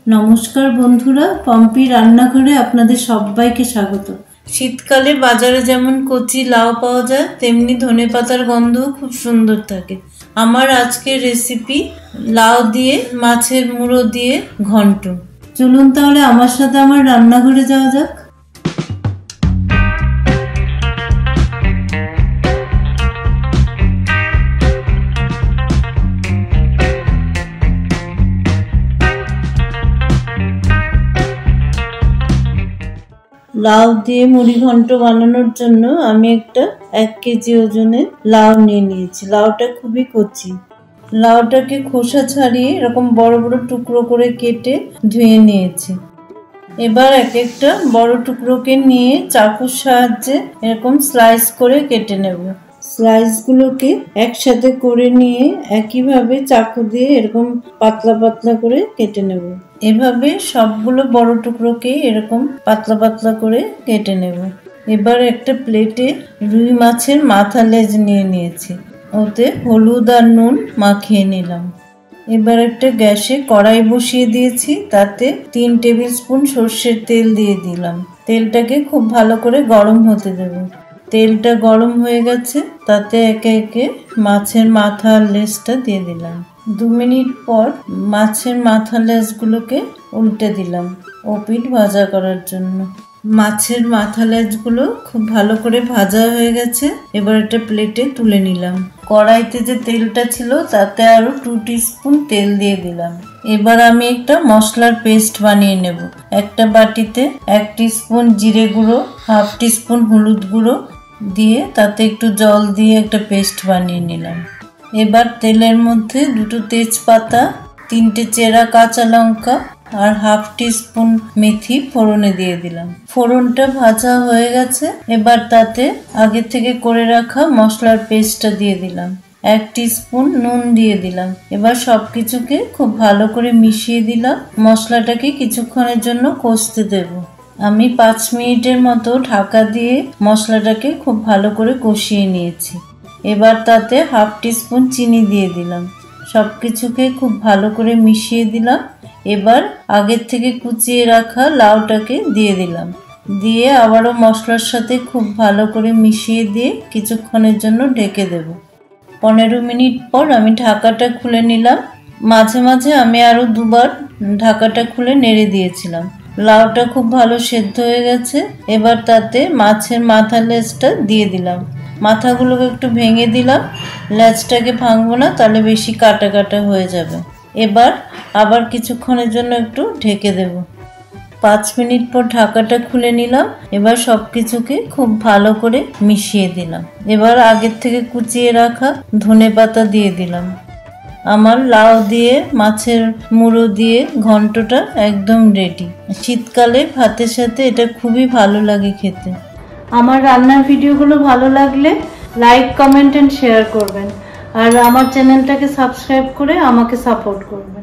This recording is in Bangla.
নমস্কার বন্ধুরা, পম্পি রান্নাঘরে আপনাদের সবাইকে স্বাগত। শীতকালে বাজারে যেমন কচি লাউ পাওয়া যায়, তেমনি ধনেপাতার গন্ধ খুব সুন্দর থাকে। আমার আজকের রেসিপি লাউ দিয়ে মাছের মুড়ো দিয়ে ঘন্ট। চলুন তাহলে আমার সাথে আমার রান্নাঘরে যাওয়া যাক। লাউ দিয়ে মুড়ি ঘন্ট বানানোর জন্য আমি একটা 1 কেজি ওজনের লাউ নিয়ে নিয়েছি। লাউটা খুবই কচি। লাউটাকে খোসা ছাড়িয়ে এরকম বড় বড় টুকরো করে কেটে ধুয়ে নিয়েছি। এবার একটা বড় টুকরোকে নিয়ে চাকুর সাহায্যে এরকম স্লাইস করে কেটে নেব। স্লাইসগুলোকে একসাথে করে নিয়ে একইভাবে চাকু দিয়ে এরকম পাতলা পাতলা করে কেটে নেব। এভাবে সবগুলো বড় টুকরোকে এরকম পাতলা পাতলা করে কেটে নেব। এবার একটা প্লেটে রুই মাছের মাথা লেজ নিয়ে নিয়েছি, ওতে হলুদ আর নুন মাখিয়ে নিলাম। এবার একটা গ্যাসে কড়াই বসিয়ে দিয়েছি, তাতে 3 টেবিল স্পুন সর্ষের তেল দিয়ে দিলাম। তেলটাকে খুব ভালো করে গরম হতে দেব। তেলটা গরম হয়ে গেছে, তাতে একে একে মাছের মাথা আর লেজটা দিয়ে দিলাম। 2 মিনিট পর মাছের মাথা লেজগুলোকে উল্টে দিলাম ওপিঠ ভাজা করার জন্য। মাছের মাথা লেজগুলো খুব ভালো করে ভাজা হয়ে গেছে। এবার একটা প্লেটে তুলে নিলাম। কড়াইতে যে তেলটা ছিল তাতে আরো 2 টিস্পুন তেল দিয়ে দিলাম। এবার আমি একটা মশলার পেস্ট বানিয়ে নেব। একটা বাটিতে 1 টিস্পুন জিরে গুঁড়ো, 1/2 টিস্পুন হলুদ গুঁড়ো দিয়ে তাতে একটু জল দিয়ে একটা পেস্ট বানিয়ে নিলাম। এবার তেলের মধ্যে 2টো তেজপাতা, 3টে চেরা কাঁচা লঙ্কা আর 1/2 টিস্পুন মেথি ফোড়নে দিয়ে দিলাম। ফোড়নটা ভাজা হয়ে গেছে। এবার তাতে আগে থেকে করে রাখা মশলার পেস্টটা দিয়ে দিলাম। 1 টিস্পুন নুন দিয়ে দিলাম। এবার সবকিছুকে খুব ভালো করে মিশিয়ে দিলাম। মশলাটাকে কিছুক্ষণের জন্য কষতে দেব। আমি 5 মিনিটের মতো ঢাকা দিয়ে মশলাটাকে খুব ভালো করে কষিয়ে নিয়েছি। এবার তাতে 1/2 টিস্পুন চিনি দিয়ে দিলাম। সবকিছুকে খুব ভালো করে মিশিয়ে দিলাম। এবার আগের থেকে কুচিয়ে রাখা লাউটাকে দিয়ে দিলাম। দিয়ে আবারও মশলার সাথে খুব ভালো করে মিশিয়ে দিয়ে কিছুক্ষণের জন্য ঢেকে দেব। 15 মিনিট পর আমি ঢাকাটা খুলে নিলাম। মাঝে মাঝে আমি আরও 2বার ঢাকাটা খুলে নেড়ে দিয়েছিলাম। লাউটা খুব ভালো সেদ্ধ হয়ে গেছে। এবার তাতে মাছের মাথা লেজটা দিয়ে দিলাম। মাথাগুলোকে একটু ভেঙে দিলাম। লেজটাকে ভাঙবো না, তাহলে বেশি কাটা কাটা হয়ে যাবে। এবার আবার কিছুক্ষণের জন্য একটু ঢেকে দেব। 5 মিনিট পর ঢাকাটা খুলে নিলাম। এবার সব কিছুকে খুব ভালো করে মিশিয়ে দিলাম। এবার আগের থেকে কুচিয়ে রাখা ধনেপাতা দিয়ে দিলাম। আমার লাউ দিয়ে মাছের মুড়ো দিয়ে ঘন্টটা একদম রেডি। শীতকালে ভাতের সাথে এটা খুবই ভালো লাগে খেতে। আমার রান্নার ভিডিওগুলো ভালো লাগলে লাইক, কমেন্ট এন্ড শেয়ার করবেন। আর আমার চ্যানেলটাকে সাবস্ক্রাইব করে আমাকে সাপোর্ট করবেন।